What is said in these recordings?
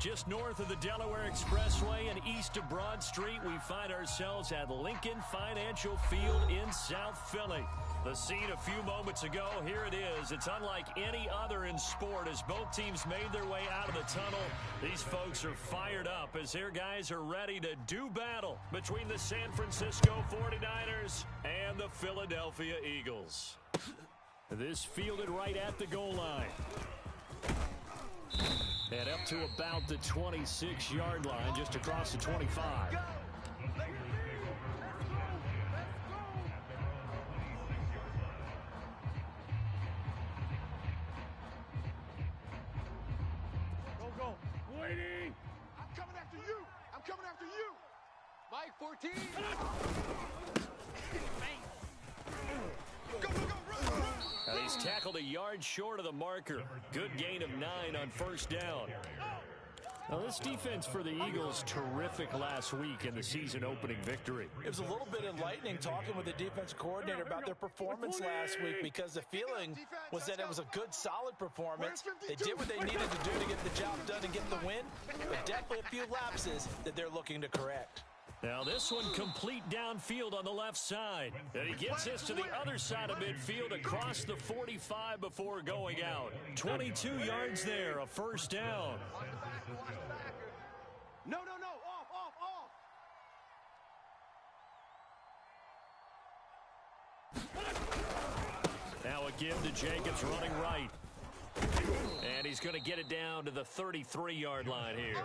Just north of the Delaware Expressway and east of Broad Street, we find ourselves at Lincoln Financial Field in South Philly. The scene a few moments ago, here it is. It's unlike any other in sport as both teams made their way out of the tunnel. These folks are fired up as their guys are ready to do battle between the San Francisco 49ers and the Philadelphia Eagles. This fielded right at the goal line. And up to about the 26-yard line, just across the 25. Go. Waiting. I'm coming after you. I'm coming after you. Mike 14. Go, run. He's tackled a yard short of the marker. Good gain of 9 on first down. Now, this defense for the Eagles, terrific last week in the season-opening victory. It was a little bit enlightening talking with the defense coordinator about their performance last week because the feeling was that it was a good, solid performance. They did what they needed to do to get the job done and get the win, but definitely a few lapses that they're looking to correct. Now this one complete downfield on the left side. And he gets this to the other side of midfield across the 45 before going out. 22 yards there, a first down. No, off. Now a give to Jacobs running right. And he's going to get it down to the 33-yard line here.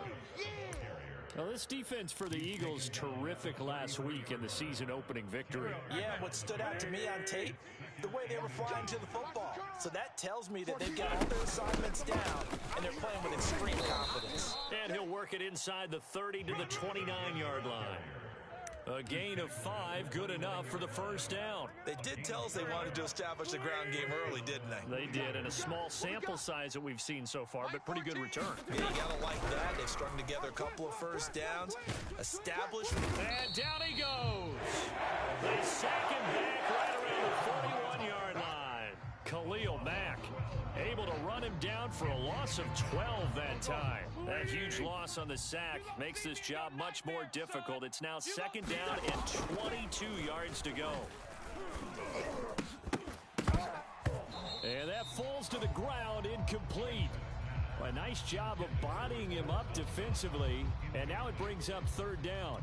Now, this defense for the Eagles, terrific last week in the season-opening victory. Yeah, what stood out to me on tape, the way they were flying to the football. So that tells me that they've got all their assignments down, and they're playing with extreme confidence. And he'll work it inside the 30 to the 29-yard line. A gain of 5, good enough for the first down. They did tell us they wanted to establish the ground game early, didn't they? They did, and a small sample size that we've seen so far, but pretty good return. Yeah, you gotta like that. They've strung together a couple of first downs, established. And down he goes. They sack him back right around the 41-yard line. Khalil Mack able to run him down for a loss of 12 that time. That huge loss on the sack makes this job much more difficult. It's now second down and 22 yards to go. And that falls to the ground, incomplete. A nice job of bodying him up defensively, and now it brings up third down.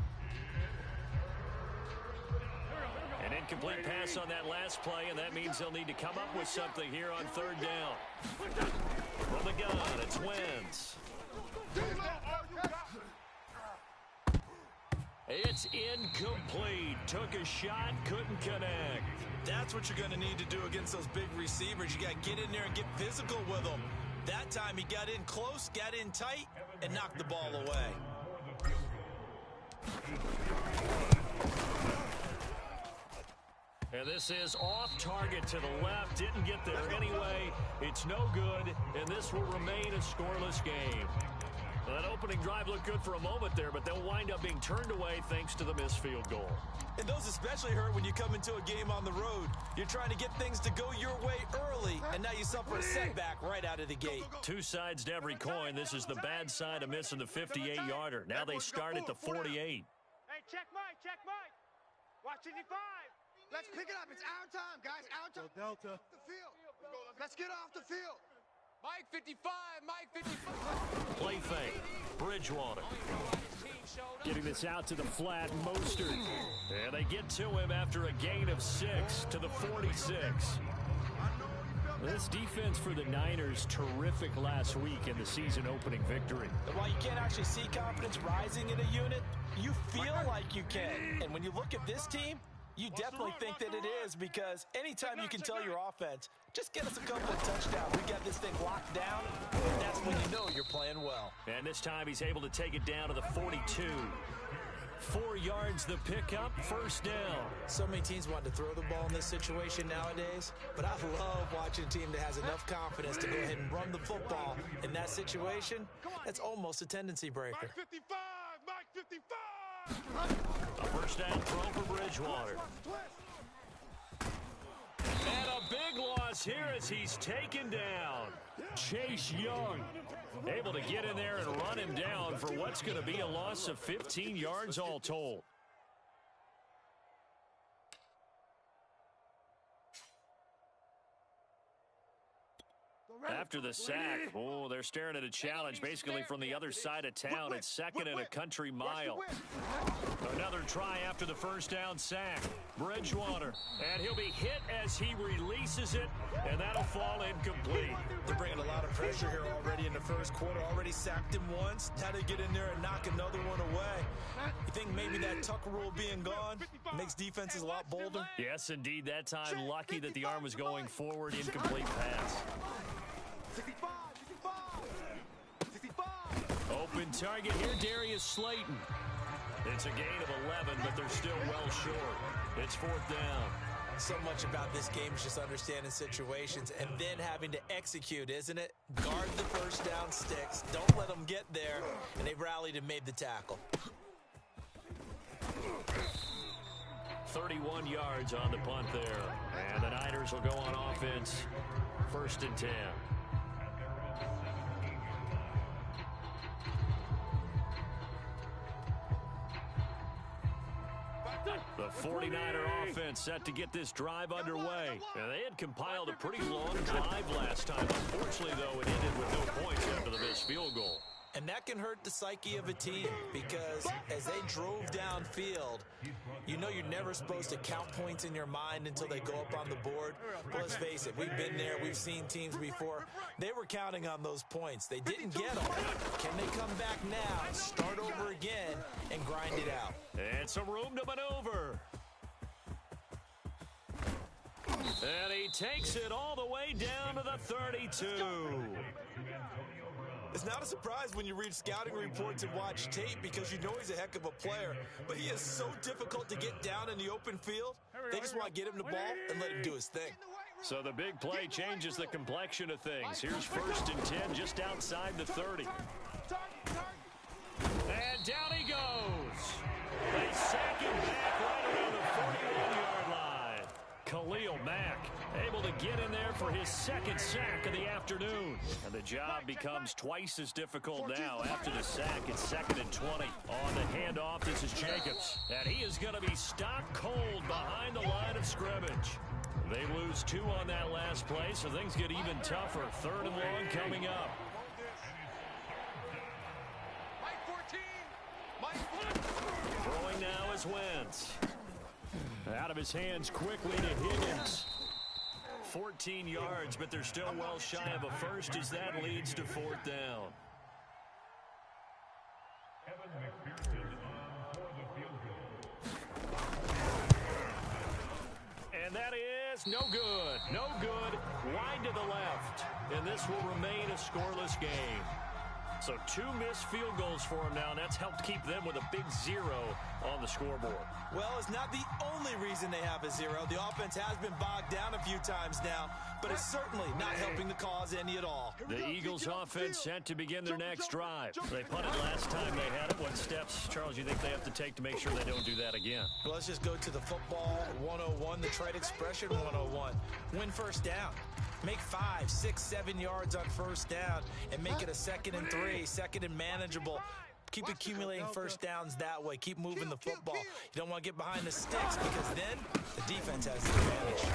An incomplete pass on that last play, and that means they'll need to come up with something here on third down. From the gun, it's Wentz. It's incomplete. Took a shot, couldn't connect. That's what you're going to need to do against those big receivers. You got to get in there and get physical with them. That time he got in close, got in tight, and knocked the ball away. And this is off target to the left. Didn't get there anyway. It's no good, and this will remain a scoreless game. That opening drive looked good for a moment there, but they'll wind up being turned away thanks to the missed field goal. And those especially hurt when you come into a game on the road. You're trying to get things to go your way early, and now you suffer a setback right out of the gate. Two sides to every coin. This is the bad side of missing the 58-yarder. Now they start at the 48. Hey, check Mike. Watch 55. Let's pick it up. It's our time, guys. Our time. Delta. The field. Let's get off the field. Mike 55. Mike 55. Play fake. Bridgewater. Getting this out to the flat. Mostert. And they get to him after a gain of 6 to the 46. This defense for the Niners, terrific last week in the season-opening victory. While you can't actually see confidence rising in a unit, you feel like you can. And when you look at this team, you definitely think that it is, because anytime you can tell your offense, just get us a couple of touchdowns. We got this thing locked down, and that's when you know you're playing well. And this time he's able to take it down to the 42. 4 yards the pickup, first down. So many teams want to throw the ball in this situation nowadays, but I love watching a team that has enough confidence to go ahead and run the football. In that situation, that's almost a tendency breaker. Mike 55. Mike 55. A first down throw for Bridgewater. And a big loss loss here as he's taken down. Chase Young able to get in there and run him down for what's going to be a loss of 15 yards all told. After the sack, they're staring at a challenge basically from the other side of town. It's second and a country mile. Another try after the first down sack. Bridgewater, and he'll be hit as he releases it, and that'll fall incomplete. They're bringing a lot of pressure here already in the first quarter. Already sacked him once. Now they get in there and knock another one away. You think maybe that Tucker rule being gone makes defenses a lot bolder? Yes, indeed. That time, lucky that the arm was going forward. Incomplete pass. 65, 65. Open target here, Darius Slayton. It's a gain of 11, but they're still well short. It's fourth down. So much about this game is just understanding situations and then having to execute, isn't it? Guard the first down sticks. Don't let them get there. And they rallied and made the tackle. 31 yards on the punt there. And the Niners will go on offense. First and 10. The 49er offense set to get this drive underway. And they had compiled a pretty long drive last time. Unfortunately, though, it ended with no points after the missed field goal. And that can hurt the psyche of a team because as they drove downfield, you know you're never supposed to count points in your mind until they go up on the board. But let's face it, we've been there. We've seen teams before. They were counting on those points. They didn't get them. Can they come back now, start over again, and grind it out? And some room to maneuver. And he takes it all the way down to the 32. It's not a surprise when you read scouting reports and watch tape because you know he's a heck of a player. But he is so difficult to get down in the open field. They just want to get him the ball and let him do his thing. So the big play changes the complexion of things. Here's first and 10 just outside the 30. And down he goes. They sack him back right around the 41-yard line. Khalil Mack able to get in there for his second sack of the afternoon. And the job becomes twice as difficult now. After the sack, it's second and 20. On the handoff, this is Jacobs. And he is going to be stopped cold behind the line of scrimmage. They lose 2 on that last play, so things get even tougher. Third and long coming up. Throwing now is Wentz. Out of his hands quickly to Higgins. 14 yards, but they're still well shy of a first as that leads to fourth down. And that is no good. No good. Wide to the left. And this will remain a scoreless game. So 2 missed field goals for him now, and that's helped keep them with a big 0 on the scoreboard. Well, it's not the only reason they have a 0. The offense has been bogged down a few times now, but it's certainly not helping the cause any at all. The Eagles offense set to begin their next drive. They punted last time they had it. What steps, Charles, you think they have to take to make sure they don't do that again? Well, let's just go to the football 101, the trade expression 101. Win first down. Make 5, 6, 7 yards on first down and make it a 2nd and 3, second and manageable. Keep accumulating first downs that way. Keep moving the football. You don't want to get behind the sticks because then the defense has the advantage.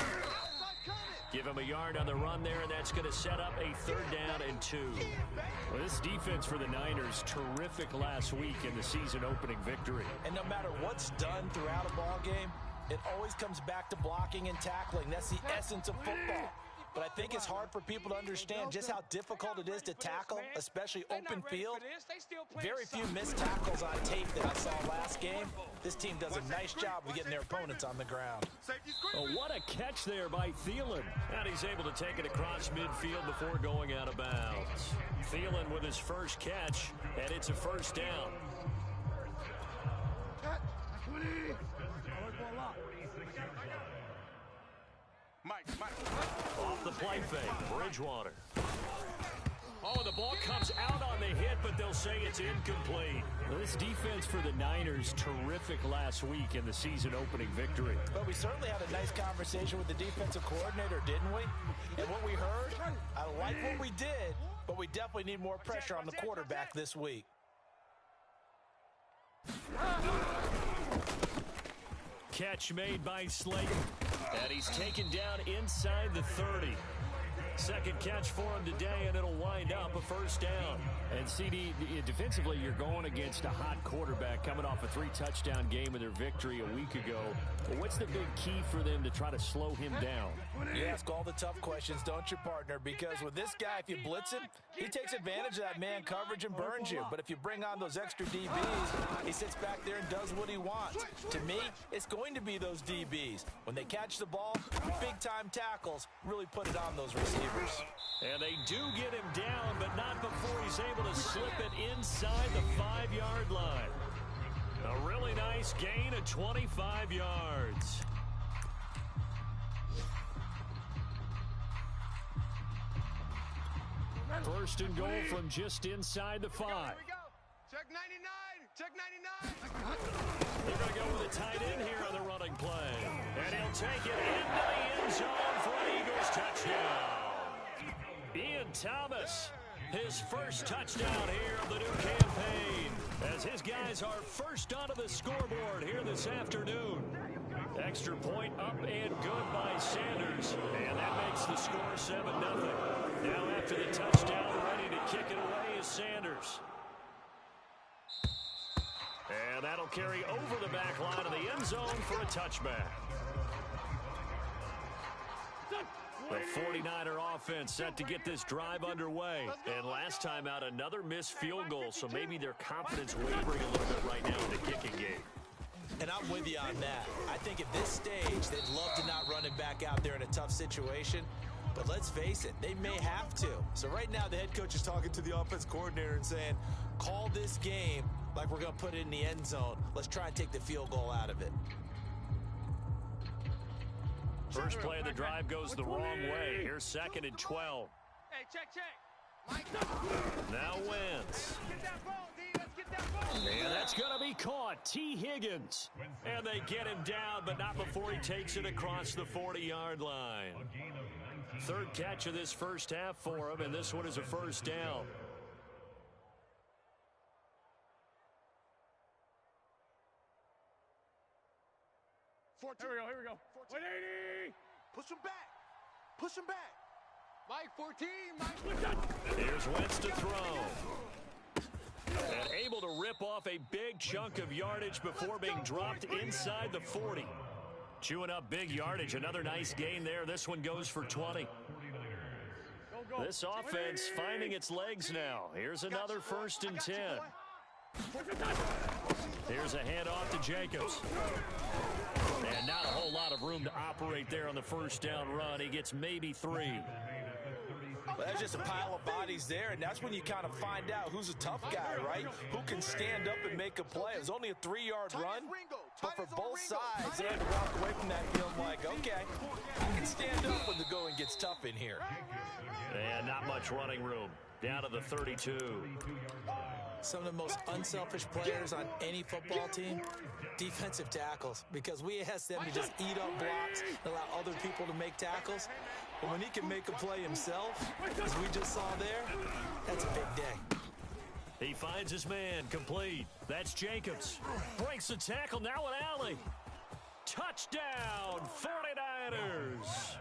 Give him a yard on the run there, and that's going to set up a 3rd down and 2. Well, this defense for the Niners, terrific last week in the season opening victory. And no matter what's done throughout a ball game, it always comes back to blocking and tackling. That's the essence of football. But I think it's hard for people to understand just how difficult it is to tackle, especially open field. Very few missed tackles on tape that I saw last game. This team does a nice job of getting their opponents on the ground. Oh, what a catch there by Thielen. And he's able to take it across midfield before going out of bounds. Thielen with his first catch, and it's a first down. Mike. Off the play fake, Bridgewater. Oh, the ball comes out on the hit, but they'll say it's incomplete. Well, this defense for the Niners, terrific last week in the season-opening victory. But we certainly had a nice conversation with the defensive coordinator, didn't we? And what we heard, I like what we did, but we definitely need more pressure on the quarterback this week. Catch made by Slayton, and he's taken down inside the 30. Second catch for him today, and it'll wind up a first down. And CD, defensively, you're going against a hot quarterback coming off a 3-touchdown game in their victory a week ago. But what's the big key for them to try to slow him down? You ask all the tough questions, don't you, partner? Because with this guy, if you blitz him, he takes advantage of that man coverage and burns you. But if you bring on those extra DBs, he sits back there and does what he wants. To me, it's going to be those DBs. When they catch the ball, big-time tackles really put it on those receivers. And they do get him down, but not before he's able to slip it inside the 5-yard line. A really nice gain of 25 yards. First and goal from just inside the 5. Here we go. Check 99. Check 99. They're going to go with a tight end here on the running play. And he'll take it into the end zone for an Eagles touchdown. Ian Thomas, his first touchdown here of the new campaign, as his guys are first onto the scoreboard here this afternoon. Extra point up and good by Sanders, and that makes the score 7-0. Now after the touchdown, ready to kick it away is Sanders. And that'll carry over the back line of the end zone for a touchback. The 49er offense set to get this drive underway. And last time out, another missed field goal, so maybe their confidence wavering a little bit right now in the kicking game. And I'm with you on that. I think at this stage, they'd love to not run it back out there in a tough situation. But let's face it, they may have to. So right now, the head coach is talking to the offense coordinator and saying, call this game like we're going to put it in the end zone. Let's try and take the field goal out of it. First play of the drive goes the wrong way. Here's 2nd and 12. Hey, check. Now Wentz. Get that ball, D. Let's get that ball. And that's going to be caught. T. Higgins. And they get him down, but not before he takes it across the 40-yard line. Third catch of this first half for him, and this one is a first down. Here we go. 180. Push him back. Push him back. Mike 14. Mike. Here's Wentz to throw. And able to rip off a big chunk of yardage before being dropped inside the 40. Chewing up big yardage. Another nice gain there. This one goes for 20. This offense finding its legs now. Here's another 1st and 10. Here's a handoff to Jacobs. And not a whole lot of room to operate there on the first down run. He gets maybe 3. Well, that's just a pile of bodies there, and that's when you kind of find out who's a tough guy, right? Who can stand up and make a play. It was only a 3-yard run, but for both sides, they had to walk away from that field like, okay, I can stand up when the going gets tough in here. And not much running room. Down to the 32. Some of the most unselfish players on any football team, defensive tackles, because we ask them to just eat up blocks and allow other people to make tackles. But when he can make a play himself, as we just saw there, that's a big day. He finds his man complete. That's Jacobs. Breaks the tackle, now an alley. Touchdown, 49ers.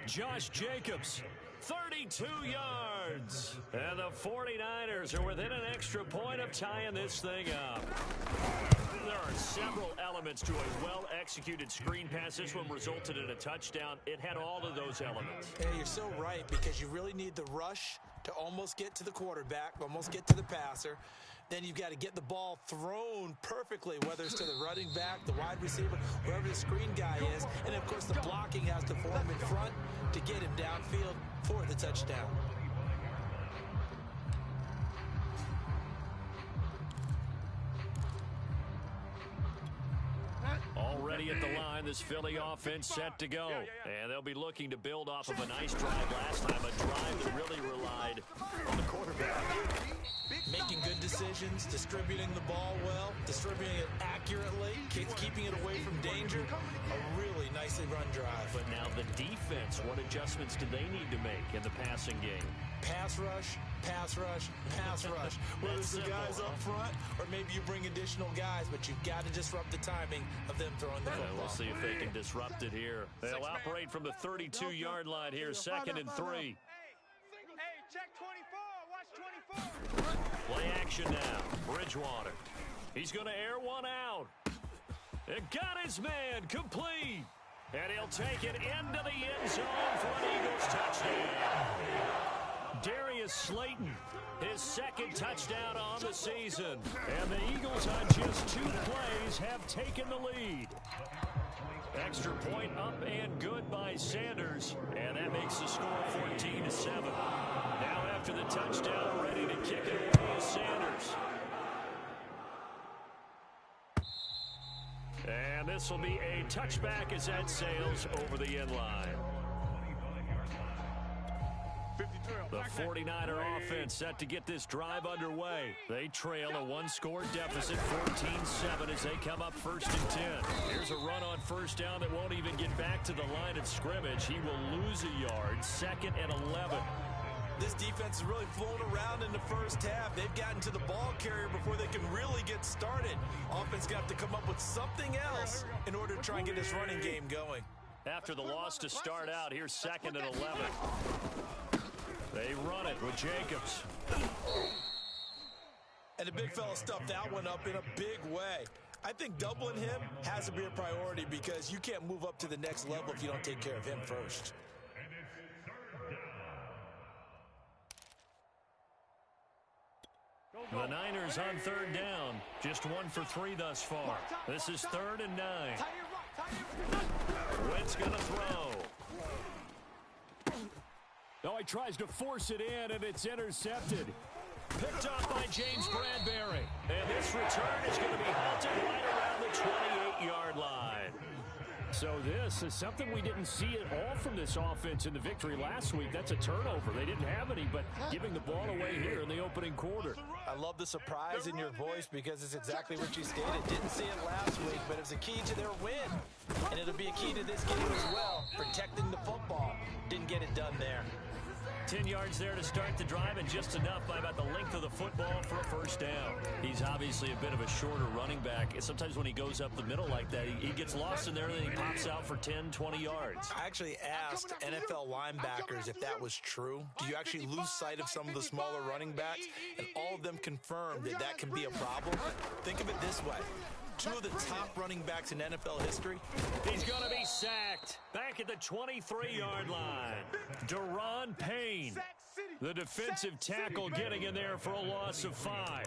Josh Jacobs, 32 yards. And the 49ers are within an extra point of tying this thing up. There are several elements to a well-executed screen pass. This one resulted in a touchdown. It had all of those elements. Yeah, you're so right, because you really need the rush to almost get to the quarterback, almost get to the passer. Then you've got to get the ball thrown perfectly, whether it's to the running back, the wide receiver, wherever the screen guy is. And, of course, the blocking has to form in front to get him downfield for the touchdown. Already ready at the line. This Philly offense set to go. And they'll be looking to build off of a nice drive last time, a drive that really relied on the quarterback. Making good decisions, distributing the ball well, distributing it accurately, keeping it away from danger. A really nicely run drive. But now the defense, what adjustments do they need to make in the passing game? Pass rush, pass rush, pass rush. Whether it's the guys up front or maybe you bring additional guys, but you've got to disrupt the timing of them throwing the football. We'll see if they can disrupt it here. They'll operate from the 32-yard line here, 2nd and 3. Hey, check 24. Watch 24. Play action now. Bridgewater. He's going to air one out. It got his man complete. And he'll take it into the end zone for an Eagles touchdown. Darius Slayton, his 2nd touchdown on the season. And the Eagles on just 2 plays have taken the lead. Extra point up and good by Sanders. And that makes the score 14-7. Now after the touchdown, ready to kick it away is Sanders. And this will be a touchback as that sails over the end line. The 49er offense set to get this drive underway. They trail a 1-score deficit, 14-7 as they come up 1st and 10. Here's a run on 1st down that won't even get back to the line of scrimmage. He will lose a yard, 2nd and 11. This defense is really flown around in the first half. They've gotten to the ball carrier before they can really get started. Offense got to come up with something else in order to try and get this running game going. After the loss to start out, here's 2nd and 11. They run it with Jacobs. And the big fella stuffed that one up in a big way. I think doubling him has to be a priority because you can't move up to the next level if you don't take care of him first. The Niners on 3rd down. Just 1 for 3 thus far. This is 3rd and 9. Wentz going to throw. Oh, he tries to force it in, and it's intercepted. Picked off by James Bradbury. And this return is going to be halted right around the 28-yard line. So this is something we didn't see at all from this offense in the victory last week. That's a turnover. They didn't have any, but giving the ball away here in the opening quarter. I love the surprise in your voice because it's exactly what you stated. Didn't see it last week, but it was a key to their win. And it'll be a key to this game as well, protecting the football. Didn't get it done there. 10 yards there to start the drive, and just enough by about the length of the football for a 1st down. He's obviously a bit of a shorter running back. Sometimes when he goes up the middle like that, he gets lost in there, and then he pops out for 10, 20 yards. I actually asked NFL linebackers if that was true. Do you actually lose sight of some of the smaller running backs? And all of them confirmed that that can be a problem. Think of it this way. 2 of the top running backs in NFL history. He's going to be sacked back at the 23-yard line. Deron Payne, the defensive tackle, getting in there for a loss of 5.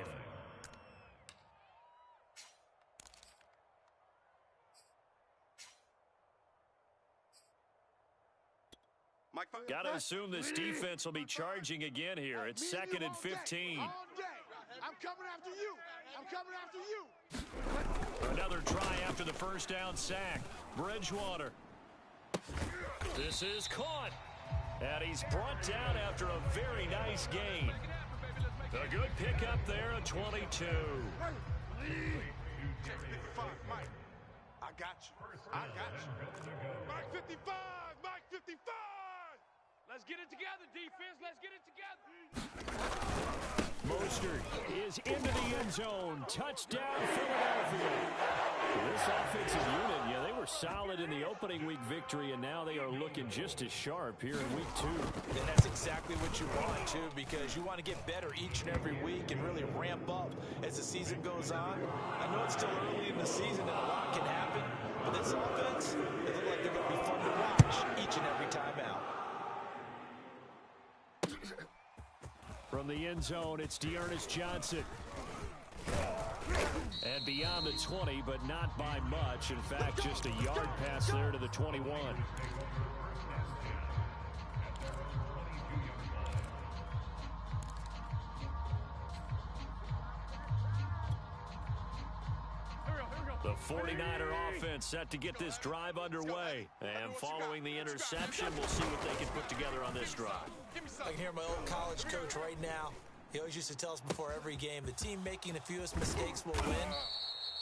Got to assume this defense will be charging again here. It's 2nd and 15. I'm coming after you. I'm coming after you. Another try after the 1st down sack. Bridgewater. This is caught. And he's brought down after a very nice gain. A good pickup there at 22. Mike, I got you. I got you. Mike 55. Mike 55. Let's get it together, defense. Let's get it together. Mostert is into the end zone. Touchdown, Philadelphia. This offensive unit, yeah, they were solid in the opening week victory, and now they are looking just as sharp here in week 2. And that's exactly what you want, too, because you want to get better each and every week and really ramp up as the season goes on. I know it's still early in the season and a lot can happen, but this offense, they look like they're going to be fun to watch each and every time out. From the end zone, it's Dearness Johnson. And beyond the 20, but not by much. In fact, just a yard pass there to the 21. Here we go. The 49er offense set to get this drive underway. And following the interception, we'll see what they can put together on this drive. I can hear my old college coach right now. He always used to tell us before every game, the team making the fewest mistakes will win.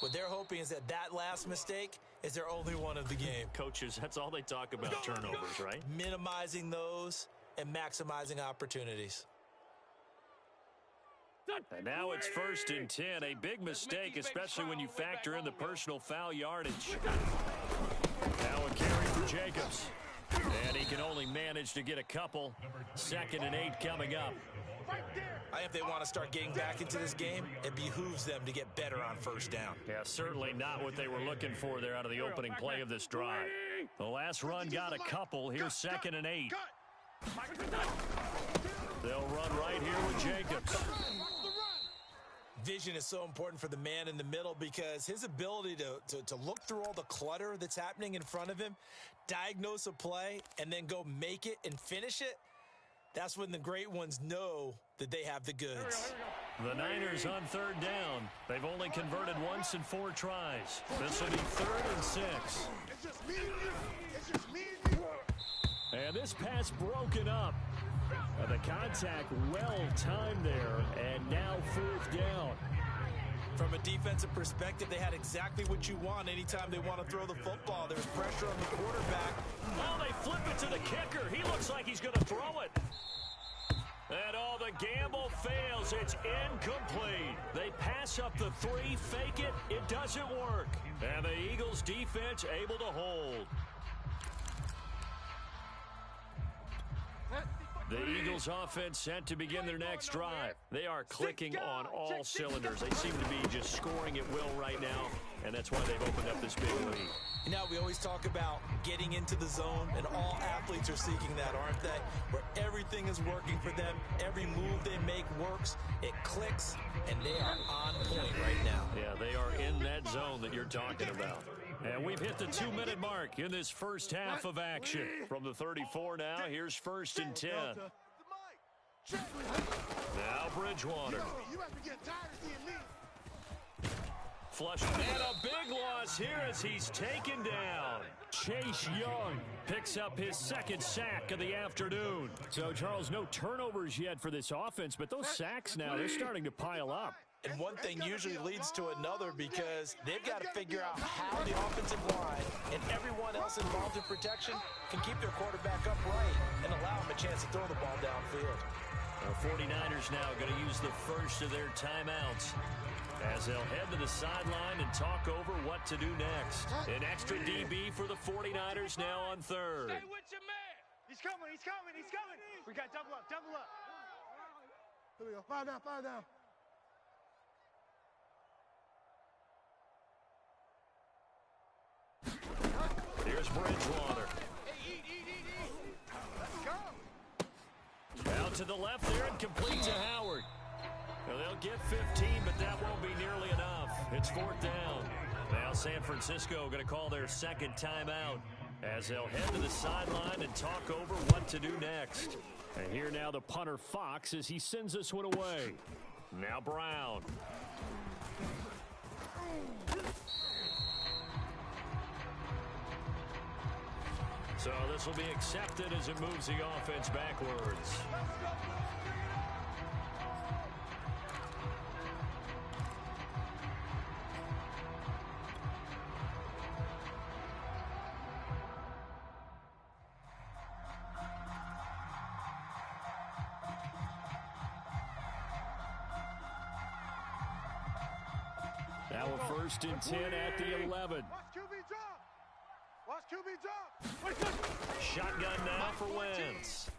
What they're hoping is that last mistake is their only one of the game. Coaches, that's all they talk about, turnovers, right? Minimizing those and maximizing opportunities. And now it's 1st and 10. A big mistake, especially when you factor in the personal foul yardage. Now a carry for Jacobs. And he can only manage to get a couple. 2nd and 8 coming up. I think if they want to start getting back into this game, it behooves them to get better on 1st down. Yeah, certainly not what they were looking for there out of the opening play of this drive. The last run got a couple. Here's 2nd and 8. They'll run right here with Jacobs. Vision is so important for the man in the middle because his ability to look through all the clutter that's happening in front of him, diagnose a play, and then go make it and finish it, that's when the great ones know that they have the goods. The Niners on 3rd down. They've only converted once in 4 tries. This will be 3rd and 6. It's just me and you. It's just me and you. And this pass broken up. The contact well timed there, and now 4th down. From a defensive perspective, they had exactly what you want anytime they want to throw the football. There's pressure on the quarterback. Oh, they flip it to the kicker. He looks like he's going to throw it. And the gamble fails. It's incomplete. They pass up the 3, fake it. It doesn't work. And the Eagles defense able to hold. The Eagles offense set to begin their next drive. They are clicking on all cylinders. They seem to be just scoring at will right now, and that's why they've opened up this big lead. You know, we always talk about getting into the zone, and all athletes are seeking that, aren't they? Where everything is working for them, every move they make works, it clicks, and they are on point right now. Yeah, they are in that zone that you're talking about. And we've hit the 2-minute mark in this first half of action. From the 34 now, here's 1st and 10. Now Bridgewater. Flush, and a big loss here as he's taken down. Chase Young picks up his 2nd sack of the afternoon. So, Charles, no turnovers yet for this offense, but those sacks now, they're starting to pile up. And one thing usually leads to another because they've got to figure out how the offensive line and everyone else involved in protection can keep their quarterback upright and allow him a chance to throw the ball downfield. The 49ers now going to use the first of their timeouts as they'll head to the sideline and talk over what to do next. An extra DB for the 49ers now on 3rd. Stay with your man. He's coming. He's coming. He's coming. We got double up. Double up. Here we go. Fire down. Fire down. Here's Bridgewater. Hey, eat. Let's go. Out to the left there and complete to Howard. Well, they'll get 15, but that won't be nearly enough. It's 4th down. Now San Francisco going to call their 2nd timeout as they'll head to the sideline and talk over what to do next. And here now the punter Fox as he sends this one away. Now Brown. So this will be accepted as it moves the offense backwards. Now a 1st and 10 at the 11. Watch QB drop. Watch QB drop. Shotgun now for Wentz.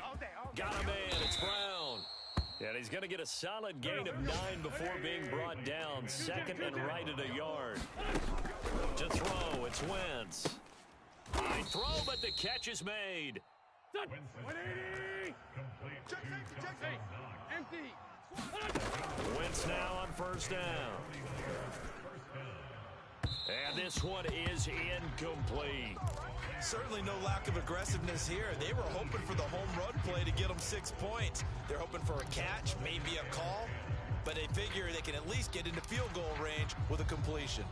All day. Got a man. It's Brown. And he's going to get a solid gain of 9 before being brought down. 2nd and right at a yard. To throw, it's Wentz. High throw, but the catch is made. 180. Check safety. Empty. Wentz now on 1st down. And this one is incomplete. Certainly no lack of aggressiveness here. They were hoping for the home run play to get them 6 points. They're hoping for a catch, maybe a call. but they figure they can at least get into field goal range with a completion.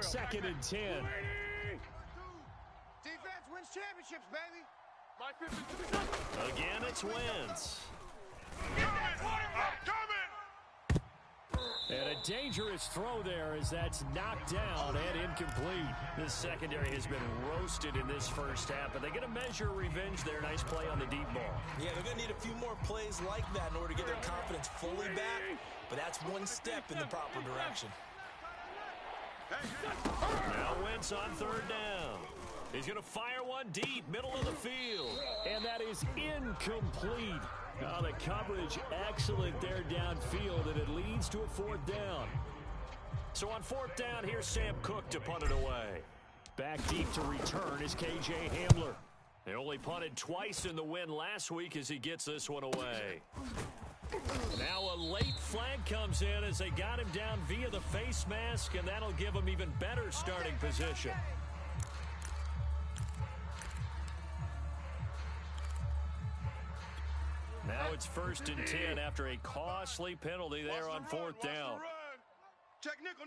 2nd and 10. Defense wins championships, baby. Again, it's Wentz. And a dangerous throw there as that's knocked down and incomplete. This secondary has been roasted in this first half, but they're going to measure revenge there. Nice play on the deep ball. Yeah, they're going to need a few more plays like that in order to get their confidence fully back, but that's one step in the proper direction. Now Wentz on 3rd down. He's going to fire one deep, middle of the field. And that is incomplete. Oh, the coverage excellent there downfield, and it leads to a 4th down. So on 4th down, here's Sam Cook to punt it away. Back deep to return is K.J. Hamler. They only punted twice in the win last week as he gets this one away. Now a late flag comes in as they got him down via the face mask, and that'll give him even better starting position. Now it's 1st and 10 after a costly penalty there on 4th down. Check nickel.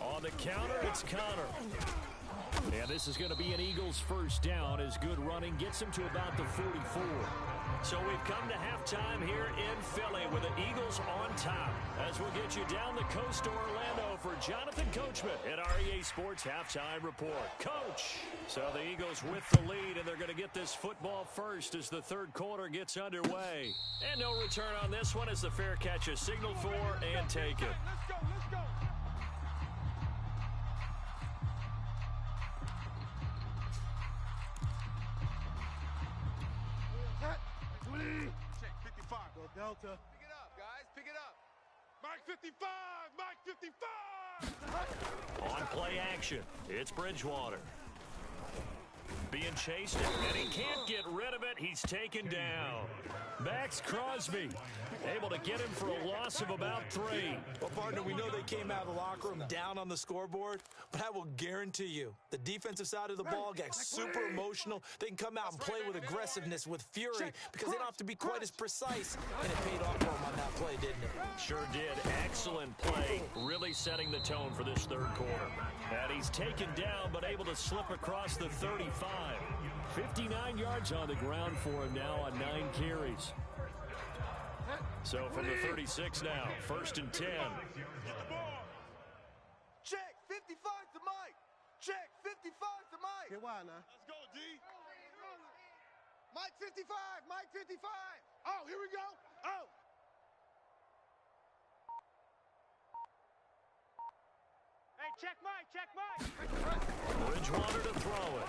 On the counter, it's Connor. And this is going to be an Eagles 1st down as good running gets him to about the 44. So we've come to halftime here in Philly with the Eagles on top. As we'll get you down the coast to Orlando for Jonathan Coachman at our EA Sports Halftime Report. Coach! So the Eagles with the lead, and they're going to get this football first as the 3rd quarter gets underway. And no return on this one as the fair catch is signaled for and taken. Let's go. Check 55. Go Delta. Pick it up, guys. Pick it up. Mike 55. On play action, it's Bridgewater. Being chased, and he can't get rid of it. He's taken down. Max Crosby able to get him for a loss of about 3. Well, partner, we know they came out of the locker room down on the scoreboard, but I will guarantee you the defensive side of the ball gets super emotional. They can come out and play with aggressiveness, with fury, because they don't have to be quite as precise, and it paid off for them on that play, didn't it? Sure did. Excellent play, really setting the tone for this 3rd quarter. And he's taken down, but able to slip across the 35. 59 yards on the ground for him now on 9 carries. So from the 36 now, 1st and 10. Check 55 to Mike. Check 55 to Mike. Get wide now. Let's go, D. Mike 55. Mike 55. Oh, here we go. Oh. Hey, check Mike. Bridgewater to throw it.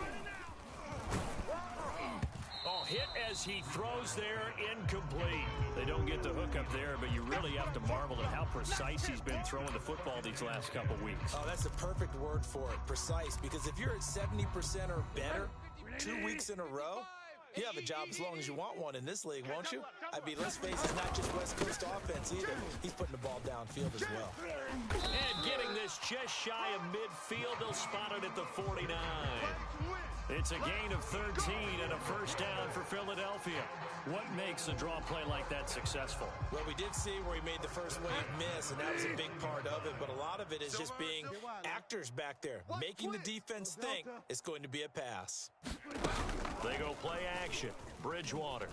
Oh, hit as he throws there, incomplete. They don't get the hook up there, but you really have to marvel at how precise he's been throwing the football these last couple weeks. Oh, that's the perfect word for it, precise, because if you're at 70% or better 2 weeks in a row, you have a job as long as you want one in this league, won't you? I mean, let's face it, it's not just West Coast offense either. He's putting the ball downfield as well. And getting this just shy of midfield, they'll spot it at the 49. It's a gain of 13 and a 1st down for Philadelphia. What makes a draw play like that successful? Well, we did see where he made the first wave miss, and that was a big part of it, but a lot of it is just being actors back there, making the defense think it's going to be a pass. They go play action. Bridgewater.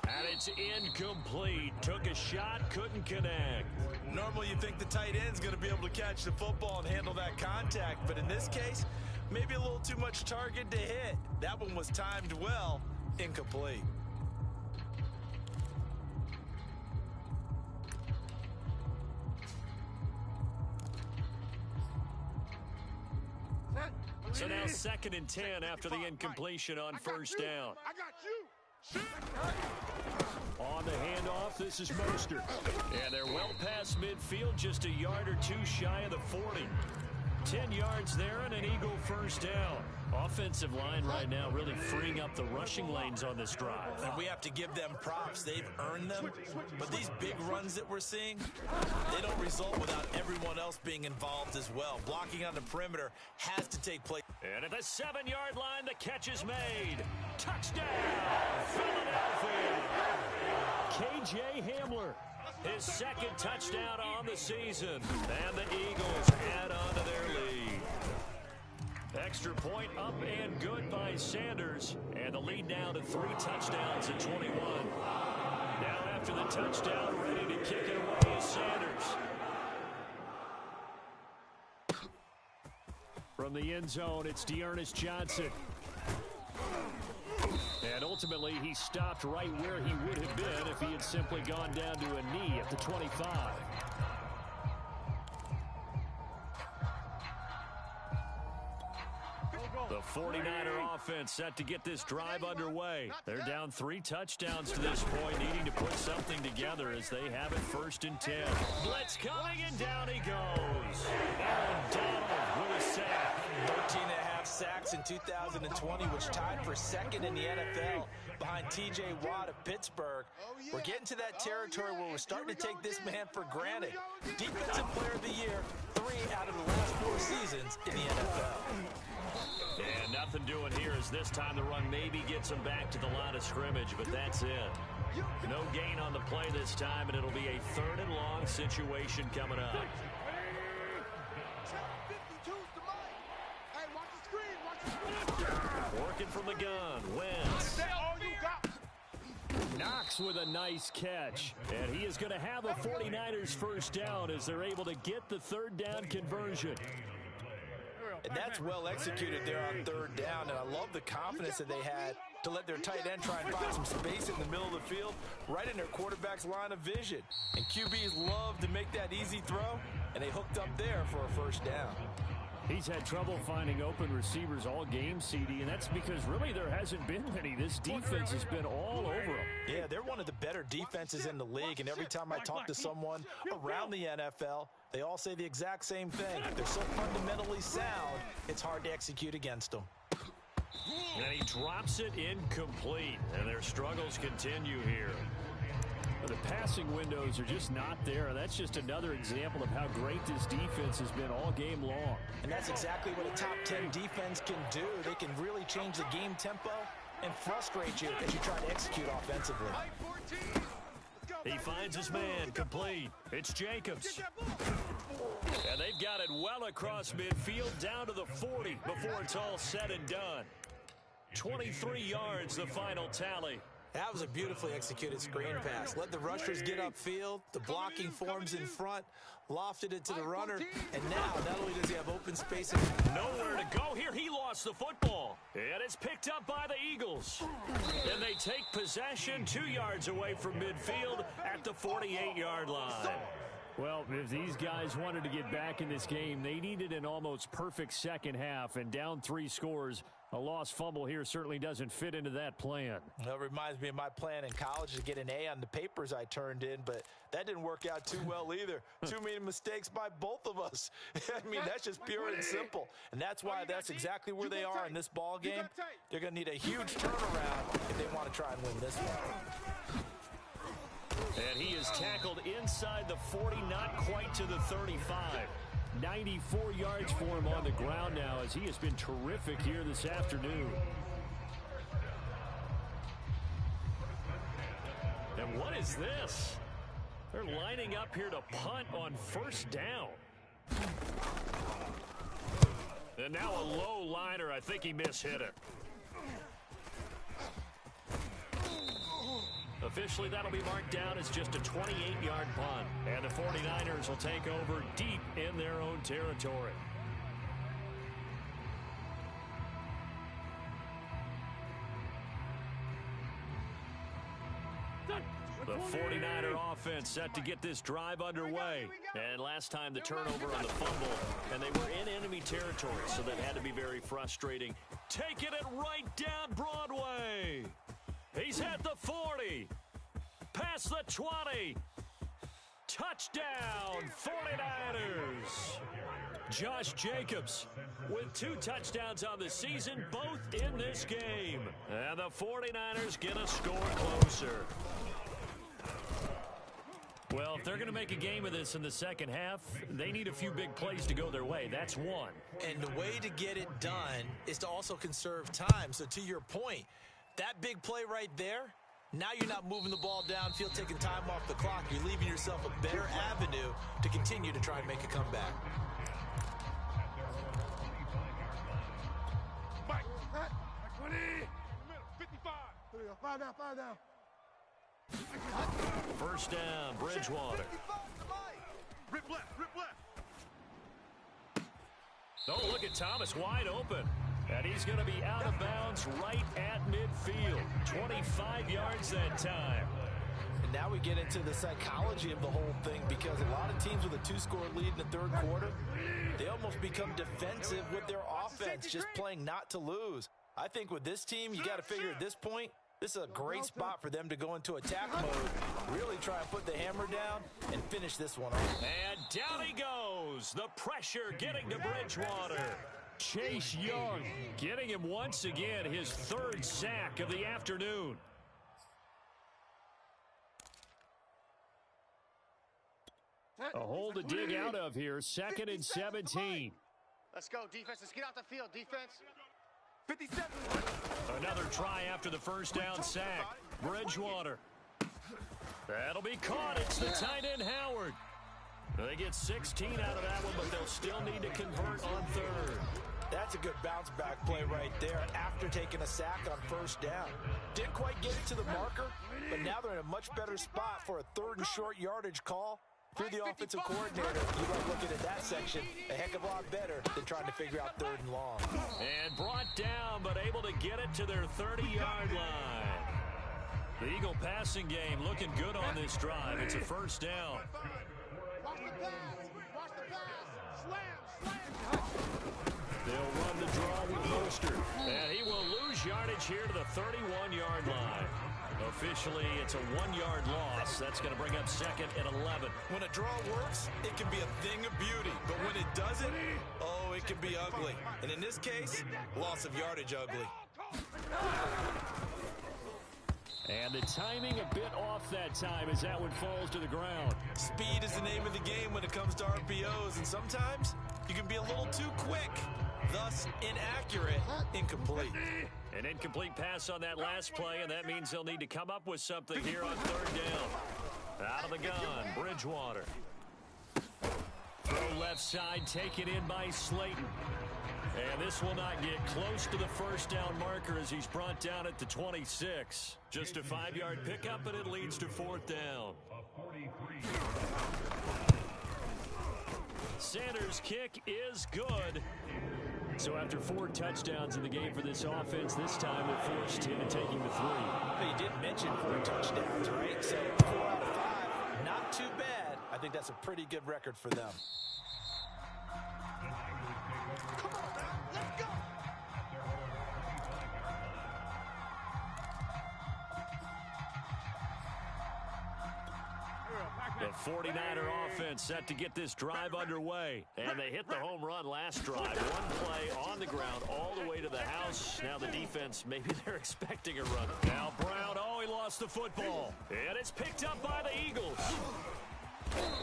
And it's incomplete. Took a shot, couldn't connect. Normally you think the tight end's going to be able to catch the football and handle that contact, but in this case, maybe a little too much target to hit. That one was timed well, incomplete. So now 2nd and 10 after the incompletion on 1st down. I got you. On the handoff, this is Mostert. And they're well past midfield, just a yard or 2 shy of the 40. 10 yards there and an Eagle first down. Offensive line right now really freeing up the rushing lanes on this drive. And we have to give them props. They've earned them. But these big runs that we're seeing, they don't result without everyone else being involved as well. Blocking on the perimeter has to take place. And at the 7-yard line, the catch is made. Touchdown, Philadelphia. KJ Hamler, his second touchdown on the season. And the Eagles add on to their lead. Extra point up and good by Sanders. And the lead now to 3 touchdowns at 21. Now after the touchdown, ready to kick it away is Sanders. From the end zone, it's D'Ernest Johnson. And ultimately, he stopped right where he would have been if he had simply gone down to a knee at the 25. The 49er offense set to get this drive underway. They're down 3 touchdowns to this point, needing to put something together as they have it 1st and 10. Blitz coming, and down he goes. Aaron Donald with a sack. 13.5 sacks in 2020, which tied for 2nd in the NFL behind T.J. Watt of Pittsburgh. We're getting to that territory where we're starting to take this man for granted. Defensive Player of the Year, 3 out of the last 4 seasons in the NFL. And nothing doing here as this time the run maybe gets him back to the line of scrimmage, but that's it. No gain on the play this time, and it'll be a 3rd and long situation coming up. Working from the gun, Wentz. Knox with a nice catch. And he is going to have a 49ers first down as they're able to get the 3rd down conversion. And that's well executed there on 3rd down, and I love the confidence that they had to let their tight end try and find some space in the middle of the field, right in their quarterback's line of vision. And QBs love to make that easy throw, and they hooked up there for a first down. He's had trouble finding open receivers all game, CD, and that's because really there hasn't been many. This defense has been all over them. Yeah, they're one of the better defenses in the league, and every time I talk to someone around the NFL, they all say the exact same thing. They're so fundamentally sound, it's hard to execute against them. And he drops it incomplete, and their struggles continue here. The passing windows are just not there, and that's just another example of how great this defense has been all game long. And that's exactly what a top 10 defense can do. They can really change the game tempo and frustrate you as you try to execute offensively. He finds his man, complete. It's Jacobs. And they've got it well across midfield down to the 40 before it's all said and done. 23 yards, the final tally. That was a beautifully executed screen pass. Let the rushers get upfield. The blocking forms in front. Lofted it to the runner. And now, not only does he have open space. Nowhere to go here. He lost the football. And it's picked up by the Eagles. And they take possession 2 yards away from midfield at the 48-yard line. Well, if these guys wanted to get back in this game, they needed an almost perfect second half, and down 3 scores. A lost fumble here certainly doesn't fit into that plan. That reminds me of my plan in college to get an A on the papers I turned in, but that didn't work out too well either. Too many mistakes by both of us. I mean, that's just pure and simple. And that's why that's exactly where they are in this ball game. They're going to need a huge turnaround if they want to try and win this one. And he is tackled inside the 40, not quite to the 35. 94 yards for him on the ground now as he has been terrific here this afternoon. And what is this? They're lining up here to punt on first down. And now a low liner. I think he mishit it. Officially, that'll be marked down as just a 28-yard punt. And the 49ers will take over deep in their own territory. The 49er offense set to get this drive underway. And last time the turnover on the fumble, and they were in enemy territory, so that had to be very frustrating. Taking it right down Broadway. He's at the 40. Past the 20. Touchdown, 49ers. Josh Jacobs with 2 touchdowns on the season, both in this game. And the 49ers get a score closer. Well, if they're going to make a game of this in the second half, they need a few big plays to go their way. That's one. And the way to get it done is to also conserve time. So to your point, that big play right there, now you're not moving the ball downfield, taking time off the clock. You're leaving yourself a better avenue to continue to try and make a comeback. Mike, 20. 55. Here we go. 5 down. First down, Bridgewater. Rip left. Oh, look at Thomas wide open. And he's going to be out of bounds right at midfield. 25 yards that time. And now we get into the psychology of the whole thing, because a lot of teams with a 2-score lead in the third quarter, they almost become defensive with their offense, just playing not to lose. I think with this team, you got to figure at this point, this is a great spot for them to go into attack mode, really try and put the hammer down and finish this one off. And down he goes. The pressure getting to Bridgewater. Chase Young getting him once again his 3rd sack of the afternoon. A hole to dig out of here. 2nd and 17. Let's go, defense. Let's get out the field, defense. 57. Another try after the first down sack. Bridgewater. That'll be caught. It's the tight end, Howard. They get 16 out of that one, but they'll still need to convert on 3rd. That's a good bounce-back play right there after taking a sack on first down. Didn't quite get it to the marker, but now they're in a much better spot for a 3rd and short yardage call. If you're the offensive coordinator, you like looking at that section a heck of a lot better than trying to figure out 3rd and long. And brought down, but able to get it to their 30-yard line. The Eagle passing game looking good on this drive. It's a first down. Watch the pass. Slam. They'll run the draw with Mostert. And he will lose yardage here to the 31-yard line. Officially, it's a 1-yard loss. That's going to bring up 2nd and 11. When a draw works, it can be a thing of beauty. But when it doesn't, oh, it can be ugly. And in this case, loss of yardage ugly. And the timing a bit off that time as that one falls to the ground. Speed is the name of the game when it comes to RPOs. And sometimes you can be a little too quick. Thus, inaccurate, incomplete. An incomplete pass on that last play, and that means they'll need to come up with something here on 3rd down. Out of the gun, Bridgewater. Throw left side, taken in by Slayton. And this will not get close to the first down marker as he's brought down at the 26. Just a 5-yard pickup, and it leads to 4th down. Sanders' kick is good. So after 4 touchdowns in the game for this offense, this time they're forced into taking the 3. But you did mention 4 touchdowns, right? So 4 out of 5, not too bad. I think that's a pretty good record for them. Come on, man. Let's go. The 49er offense set to get this drive underway. And they hit the home run last drive. One play on the ground all the way to the house. Now the defense, maybe they're expecting a run. Now Brown, oh, he lost the football. And it's picked up by the Eagles.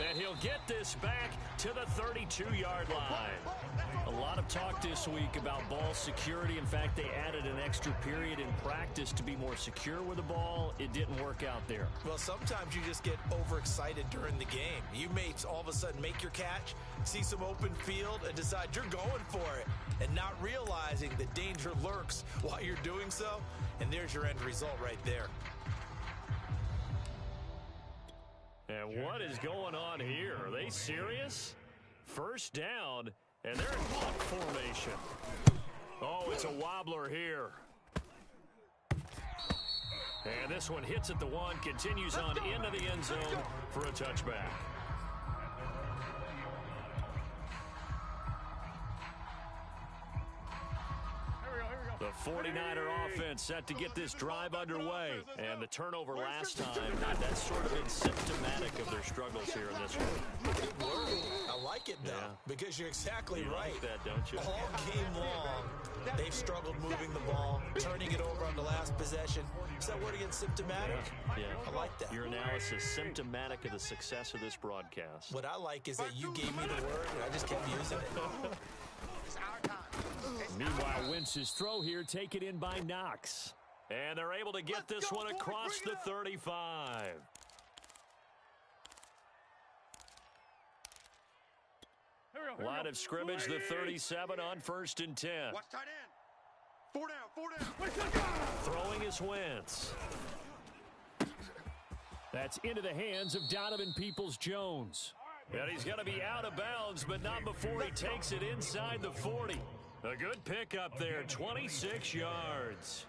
And he'll get this back to the 32-yard line. A lot of talk this week about ball security. In fact, they added an extra period in practice to be more secure with the ball. It didn't work out there. Well, sometimes you just get overexcited during the game. You may all of a sudden make your catch, see some open field, and decide you're going for it, and not realizing the danger lurks while you're doing so. And there's your end result right there. And what is going on here? Are they serious? First down, and they're in punt formation. Oh, it's a wobbler here. And this one hits at the 1, continues on into the end zone for a touchback. The 49er offense set to get this drive underway. And the turnover last time, that's sort of been symptomatic of their struggles here in this one. A like it, though, because you're exactly right. Like that, don't you? All game long, they've struggled moving the ball, turning it over on the last possession. Is that word again, symptomatic? Yeah. I like that. Your analysis symptomatic of the success of this broadcast. What I like is that you gave me the word, and I just kept using it. Meanwhile, Wentz's throw here taken in by Knox. And they're able to get this one across the 35. Line of scrimmage, the 37 on 1st and 10. Watch tight end. 4 down. Throwing is Wentz. That's into the hands of Donovan Peoples-Jones. And he's going to be out of bounds, but not before he takes it inside the 40. A good pickup there, 26 yards.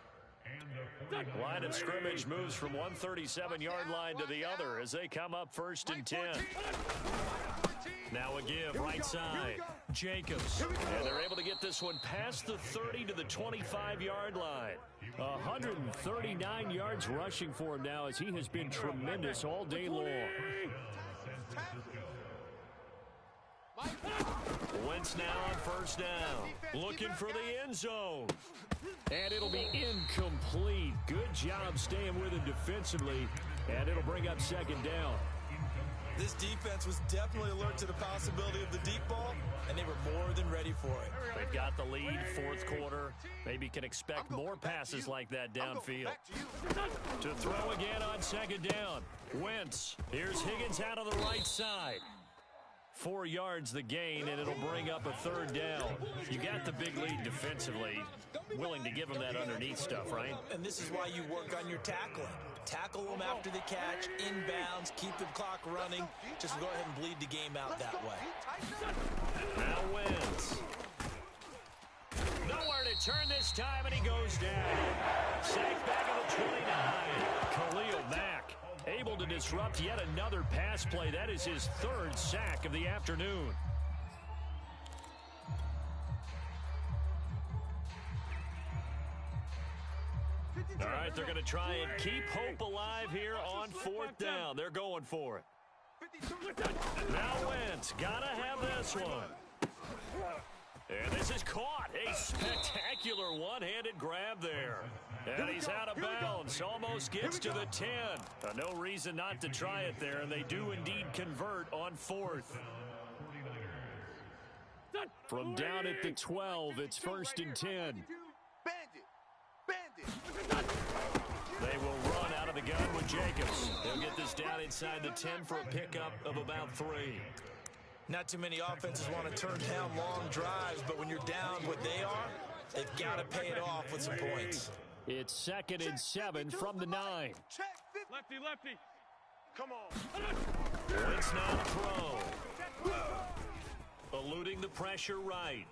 Line of scrimmage moves from one 37-yard line to the other as they come up 1st and 10. Now a give, right side. Jacobs. And they're able to get this one past the 30 to the 25-yard line. 139 yards rushing for him now as he has been tremendous all day long. Wentz now on 1st down. Looking for the end zone. And it'll be incomplete. Good job staying with him defensively. And it'll bring up 2nd down. This defense was definitely alert to the possibility of the deep ball, and they were more than ready for it. They've got the lead, 4th quarter. Maybe can expect more passes like that downfield. To throw again on 2nd down. Wentz. Here's Higgins out of the right side. 4 yards the gain, and it'll bring up a 3rd down. You got the big lead defensively. Willing to give him that underneath stuff, right? And this is why you work on your tackling. Tackle them after the catch, inbounds, keep the clock running. Just go ahead and bleed the game out that way. Now Wentz. Nowhere to turn this time, and he goes down. Sacked back at the 29. Khalil Mack able to disrupt yet another pass play. That is his 3rd sack of the afternoon. All right, they're going to try and keep hope alive here on 4th down. They're going for it. Now Wentz, got to have this one. And this is caught. A spectacular one-handed grab there. And he's out of bounds. Almost gets to the 10. No reason not to try it there, and they do indeed convert on 4th. From down at the 12, it's 1st and 10. They will run out of the gun with Jacobs. They'll get this down inside the 10 for a pickup of about 3. Not too many offenses want to turn down long drives, but when you're down what they are, they've got to pay it off with some points. It's 2nd and 7 from the 9. Lefty. Come on. Wentz now to throw. Eluding the pressure right.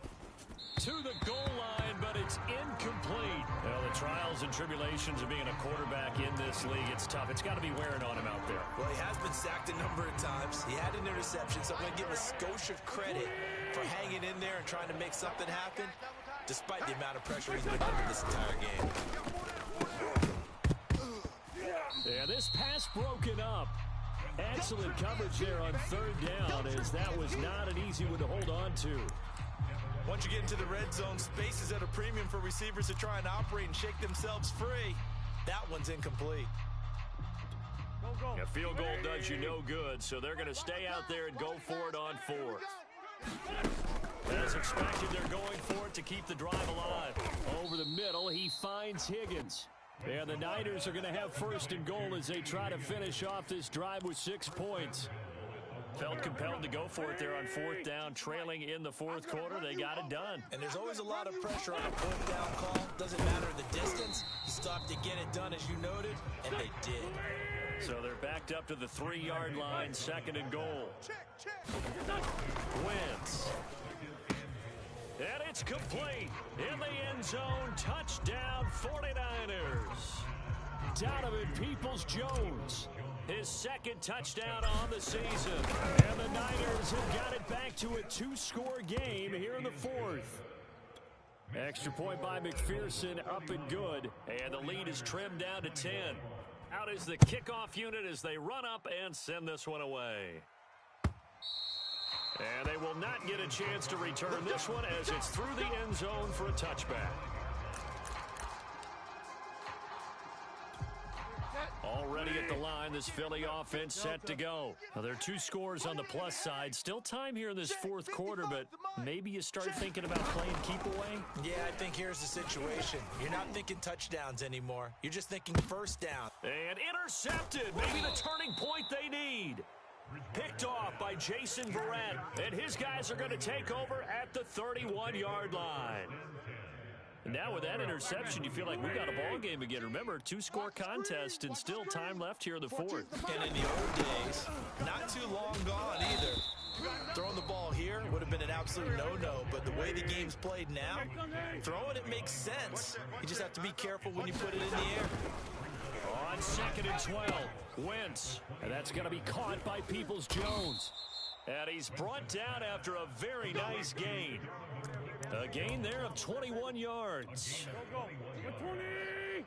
To the goal line, but it's incomplete. Well, the trials and tribulations of being a quarterback in this league, it's tough. It's got to be wearing on him out there. Well, he has been sacked a number of times. He had an interception, so I'm going to give a skosh of credit for hanging in there and trying to make something happen, despite the amount of pressure he's been under this entire game. Yeah, this pass broken up. Excellent coverage there on 3rd down, as that was not an easy one to hold on to. Once you get into the red zone, space is at a premium for receivers to try and operate and shake themselves free. That one's incomplete. A field goal does you no good, so they're going to stay out there and go for it on 4th. As expected, they're going for it to keep the drive alive. Over the middle, he finds Higgins. And the Niners are going to have 1st and goal as they try to finish off this drive with 6 points. Felt compelled to go for it there on 4th down, trailing in the 4th quarter. They got it done. And there's always a lot of pressure on a 4th down call. Doesn't matter the distance. You stop to get it done, as you noted, and they did. So they're backed up to the 3-yard line, 2nd and goal. Wentz. And it's complete. In the end zone, touchdown 49ers. Donovan Peoples-Jones. His 2nd touchdown on the season. And the Niners have got it back to a 2-score game here in the 4th. Extra point by McPherson, up and good. And the lead is trimmed down to 10. Out is the kickoff unit as they run up and send this one away. And they will not get a chance to return this one as it's through the end zone for a touchback. Already at the line, this Philly offense set to go. Now, there are 2 scores on the plus side. Still time here in this fourth quarter, but maybe you start thinking about playing keep away? Yeah, I think here's the situation. You're not thinking touchdowns anymore. You're just thinking first down. And intercepted. Maybe the turning point they need. Picked off by Jason Verrett. And his guys are going to take over at the 31-yard line. Now with that interception, you feel like we got a ball game again. Remember, 2-score contest and still time left here in the fourth. And in the old days, not too long gone either. Throwing the ball here would have been an absolute no-no, but the way the game's played now, throwing it makes sense. You just have to be careful when you put it in the air. On 2nd and 12, Wentz. And that's going to be caught by Peoples-Jones. And he's brought down after a very nice gain. A gain there of 21 yards. Go. 20.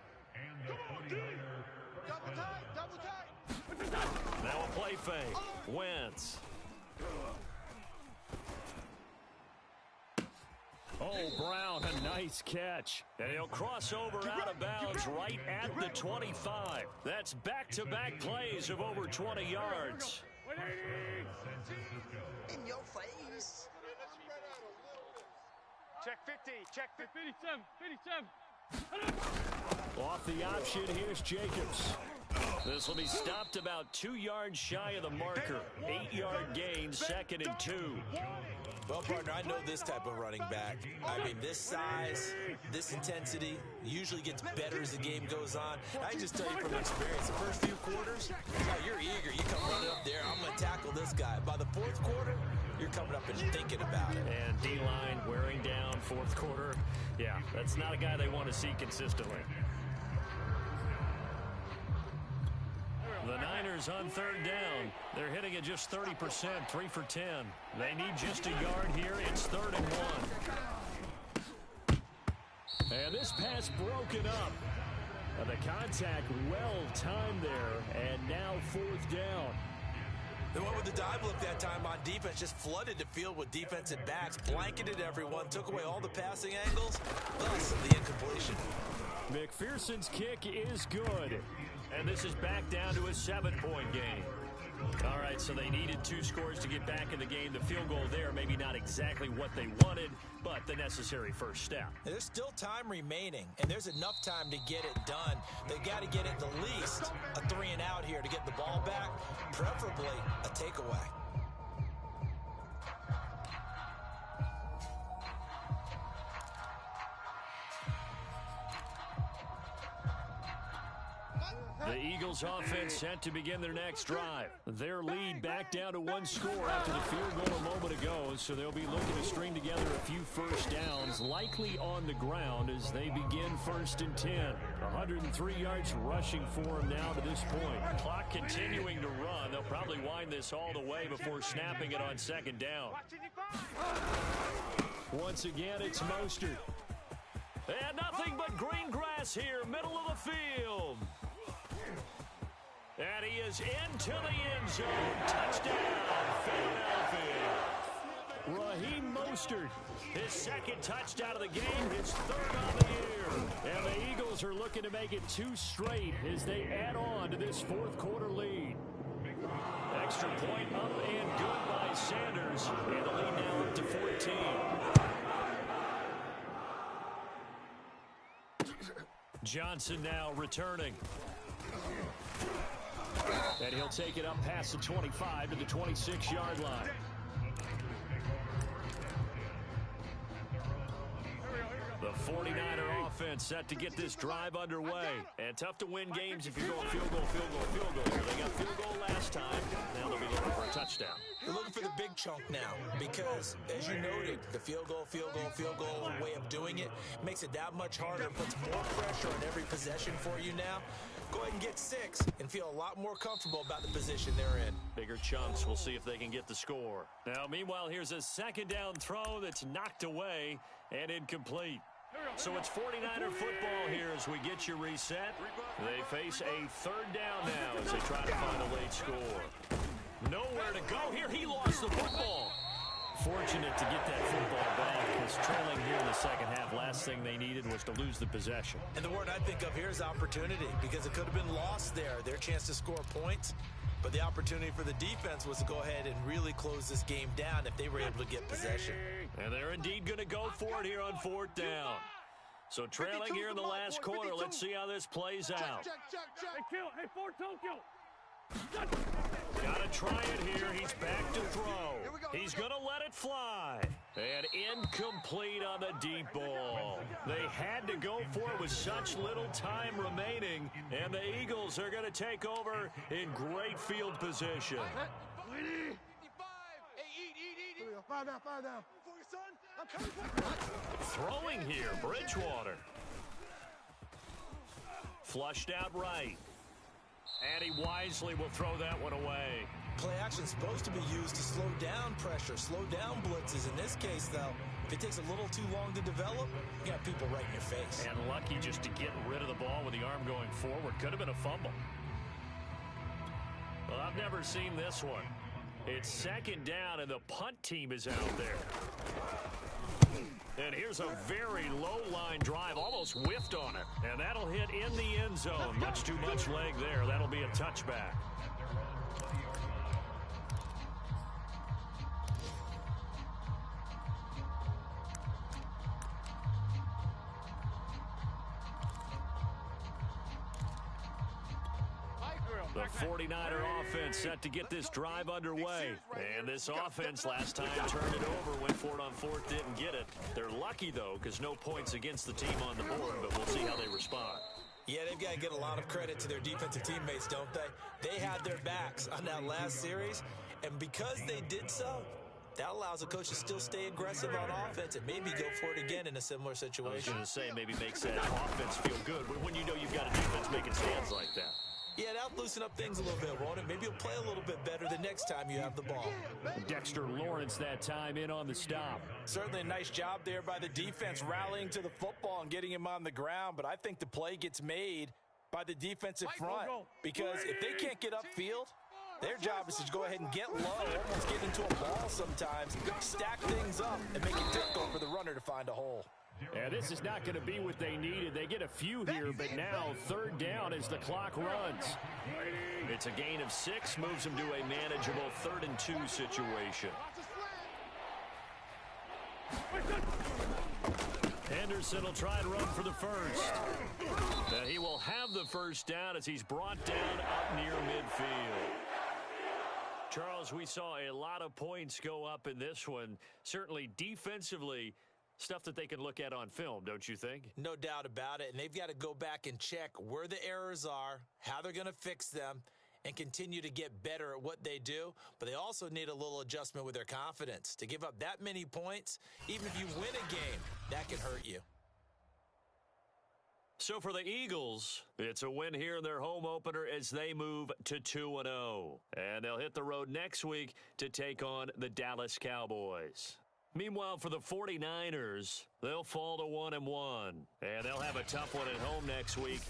Double tight. Now a play fake. Wentz. Oh, Brown, a nice catch. And he'll cross over out of bounds right at the 25. That's back-to-back plays of over 20 yards. In your face. Check 50. Check 57. 57. Off the option, here's Jacobs. This will be stopped about 2 yards shy of the marker. 8-yard gain, 2nd and 2. Well, partner, I know this type of running back. I mean, this size, this intensity usually gets better as the game goes on. I just tell you from experience, the first few quarters, you're eager. You come running up there, I'm going to tackle this guy. By the fourth quarter, you're coming up and thinking about it. And D-line wearing down fourth quarter. Yeah, that's not a guy they want to see consistently. The Niners on 3rd down. They're hitting at just 30%, 3 for 10. They need just a yard here. It's 3rd and 1. And this pass broken up. The contact well timed there, and now 4th down. They went with the dive look that time on defense, just flooded the field with defensive backs, blanketed everyone, took away all the passing angles, thus the incompletion. McPherson's kick is good. And this is back down to a 7-point game. All right, so they needed 2 scores to get back in the game. The field goal there, maybe not exactly what they wanted, but the necessary first step. There's still time remaining, and there's enough time to get it done. They got to get at the least a 3-and-out here to get the ball back, preferably a takeaway. The Eagles offense set to begin their next drive. Their lead back down to 1 score after the field goal a moment ago, so they'll be looking to string together a few first downs, likely on the ground as they begin 1st and 10. 103 yards rushing for them now to this point. Clock continuing to run. They'll probably wind this all the way before snapping it on 2nd down. Once again, it's Mostert. And nothing but green grass here, middle of the field. And he is into the end zone. Touchdown, Philadelphia. Raheem Mostert, his 2nd touchdown of the game, his 3rd on the year. And the Eagles are looking to make it 2 straight as they add on to this 4th quarter lead. Extra point up and good by Sanders. And the lead now up to 14. Johnson now returning. And he'll take it up past the 25 to the 26-yard line. The 49er offense set to get this drive underway. And tough to win games if you're going field goal. They got field goal last time. Now they'll be looking for a touchdown. They're looking for the big chunk now because, as you noted, the field goal way of doing it makes it that much harder, puts more pressure on every possession for you now. Go ahead and get 6 and feel a lot more comfortable about the position they're in. Bigger chunks. We'll see if they can get the score. Now, meanwhile, here's a 2nd down throw that's knocked away and incomplete. So it's 49er football here as we get you reset. They face a 3rd down now as they try to find a late score. Nowhere to go here. He lost the football. fortunate to get that football back, because trailing here in the second half, last thing they needed was to lose the possession. And the word I think of here is opportunity, because it could have been lost there, their chance to score points. But the opportunity for the defense was to go ahead and really close this game down if they were able to get possession. And they're indeed going to go for it here on fourth down. So trailing here in the last quarter, let's see how this plays out. Hey, Ford Tokyo. Got to try it here. He's back to throw. He's going to let it fly. And incomplete on the deep ball. They had to go for it with such little time remaining. And the Eagles are going to take over in great field position. 55. Hey, eat. Five down. For your son. I'm coming for you. Throwing here, Bridgewater. Flushed out right. And he wisely will throw that one away. Play action is supposed to be used to slow down pressure, slow down blitzes. In this case, though, if it takes a little too long to develop, you got people right in your face. And lucky just to get rid of the ball with the arm going forward. Could have been a fumble. Well, I've never seen this one. It's second down, and the punt team is out there. And here's a very low-line drive, almost whiffed on it. And that'll hit in the end zone. Much too much leg there. That'll be a touchback. The 49er offense set to get this drive underway. And this offense last time turned it over, went for it on fourth, didn't get it. They're lucky, though, because no points against the team on the board, but we'll see how they respond. Yeah, they've got to get a lot of credit to their defensive teammates, don't they? They had their backs on that last series, and because they did so, that allows the coach to still stay aggressive on offense and maybe go for it again in a similar situation. I was going to say, maybe makes that offense feel good when you know you've got a defense making stands like that. Yeah, that'll loosen up things a little bit, won't it? Maybe you'll play a little bit better the next time you have the ball. Dexter Lawrence that time in on the stop. Certainly a nice job there by the defense rallying to the football and getting him on the ground, but I think the play gets made by the defensive front, because if they can't get upfield, their job is to go ahead and get low, almost get into a ball sometimes, stack things up, and make it difficult for the runner to find a hole. Yeah, this is not going to be what they needed. They get a few here, but now third down as the clock runs. It's a gain of 6, moves them to a manageable 3rd and 2 situation. Henderson will try and run for the first. He will have the first down as he's brought down up near midfield. Charles, we saw a lot of points go up in this one. Certainly defensively, stuff that they can look at on film, don't you think? No doubt about it, and they've got to go back and check where the errors are, how they're going to fix them, and continue to get better at what they do. But they also need a little adjustment with their confidence. To give up that many points, even if you win a game, that can hurt you. So for the Eagles, it's a win here in their home opener as they move to 2-0. And they'll hit the road next week to take on the Dallas Cowboys. Meanwhile, for the 49ers, they'll fall to 1-1. And they'll have a tough one at home next week